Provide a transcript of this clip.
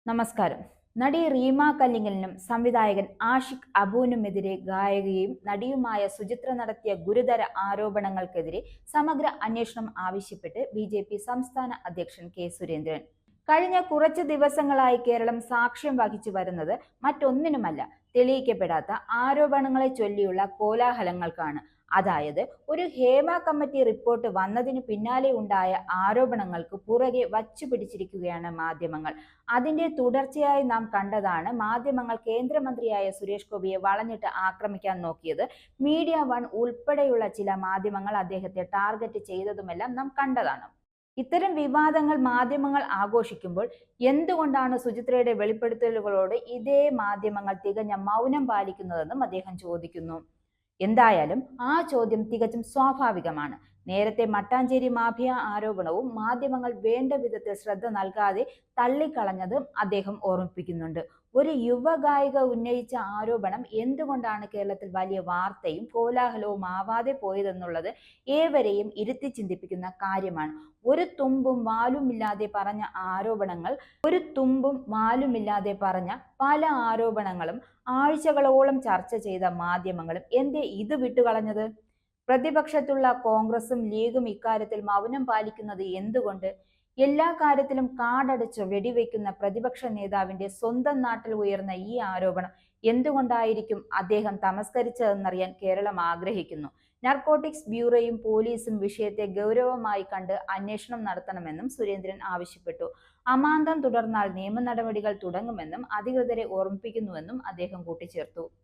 നമസ്കാരം. നടി റീമ കല്ലിങ്കലിനും സംവിധായകൻ ആഷിഖ് അബുവിനുമെതിരെ ഗായികയും നടിയുമായ സുചിത്ര നടത്തിയ ഗുരുതര ആരോപണങ്ങൾക്കെതിരെ സമഗ്ര അന്വേഷണം ആവശ്യപ്പെട്ട് ബി.ജെ.പി. സംസ്ഥാന അധ്യക്ഷൻ കെ. സുരേന്ദ്രൻ. കഴിഞ്ഞ കുറച്ച് ദിവസങ്ങളായി കേരളം സാക്ഷ്യം വഹിച്ചു വരുന്നത് മറ്റൊന്നിനുമല്ല, തെളിയിക്കപ്പെടാത്ത ആരോപണങ്ങളെ ചൊല്ലിയുള്ള കോലാഹലങ്ങൾക്കാണ്. അതായത്, ഒരു ഹേമ കമ്മിറ്റി റിപ്പോർട്ട് വന്നതിന് പിന്നാലെ ഉണ്ടായ ആരോപണങ്ങൾക്ക് പുറകെ വച്ചുപിടിച്ചിരിക്കുകയാണ് മാധ്യമങ്ങൾ. അതിന്റെ തുടർച്ചയായി നാം കണ്ടതാണ് മാധ്യമങ്ങൾ കേന്ദ്രമന്ത്രിയായ സുരേഷ് ഗോപിയെ വളഞ്ഞിട്ട് ആക്രമിക്കാൻ നോക്കിയത്. മീഡിയ വൺ ഉൾപ്പെടെയുള്ള ചില മാധ്യമങ്ങൾ അദ്ദേഹത്തെ ടാർഗറ്റ് ചെയ്തതുമെല്ലാം നാം കണ്ടതാണ്. ഇത്തരം വിവാദങ്ങൾ മാധ്യമങ്ങൾ ആഘോഷിക്കുമ്പോൾ എന്തുകൊണ്ടാണ് സുചിത്രയുടെ വെളിപ്പെടുത്തലുകളോട് ഇതേ മാധ്യമങ്ങൾ തികഞ്ഞ മൗനം പാലിക്കുന്നതെന്നും അദ്ദേഹം ചോദിക്കുന്നു. എന്തായാലും ആ ചോദ്യം തികച്ചും സ്വാഭാവികമാണ്. നേരത്തെ മട്ടാഞ്ചേരി മാഫിയ ആരോപണവും മാധ്യമങ്ങൾ വേണ്ട വിധത്തിൽ ശ്രദ്ധ നൽകാതെ തള്ളിക്കളഞ്ഞതും അദ്ദേഹം ഓർമ്മിപ്പിക്കുന്നുണ്ട്. ഒരു യുവഗായിക ഉന്നയിച്ച ആരോപണം എന്തുകൊണ്ടാണ് കേരളത്തിൽ വലിയ വാർത്തയും കോലാഹലവും ആവാതെ പോയതെന്നുള്ളത് ഏവരെയും ഇരുത്തി ചിന്തിപ്പിക്കുന്ന കാര്യമാണ്. ഒരു തുമ്പും വാലുമില്ലാതെ പറഞ്ഞ പല ആരോപണങ്ങളും ആഴ്ചകളോളം ചർച്ച ചെയ്ത മാധ്യമങ്ങളും എന്തേ ഇത് വിട്ടുകളഞ്ഞത്? പ്രതിപക്ഷത്തുള്ള കോൺഗ്രസും ലീഗും ഇക്കാര്യത്തിൽ മൗനം പാലിക്കുന്നത് എന്തുകൊണ്ട്? എല്ലാ കാര്യത്തിലും കാടടച്ച് വെടിവെക്കുന്ന പ്രതിപക്ഷ നേതാവിന്റെ സ്വന്തം നാട്ടിൽ ഉയർന്ന ഈ ആരോപണം എന്തുകൊണ്ടായിരിക്കും അദ്ദേഹം തമസ്കരിച്ചതെന്നറിയാൻ കേരളം ആഗ്രഹിക്കുന്നു. നാർക്കോട്ടിക്സ് ബ്യൂറോയും പോലീസും വിഷയത്തെ ഗൗരവമായി കണ്ട് അന്വേഷണം നടത്തണമെന്നും സുരേന്ദ്രൻ ആവശ്യപ്പെട്ടു. അമാന്തം തുടർന്നാൽ നിയമ നടപടികൾ തുടങ്ങുമെന്നും അധികൃതരെ ഓർമ്മിപ്പിക്കുന്നുവെന്നും അദ്ദേഹം കൂട്ടിച്ചേർത്തു.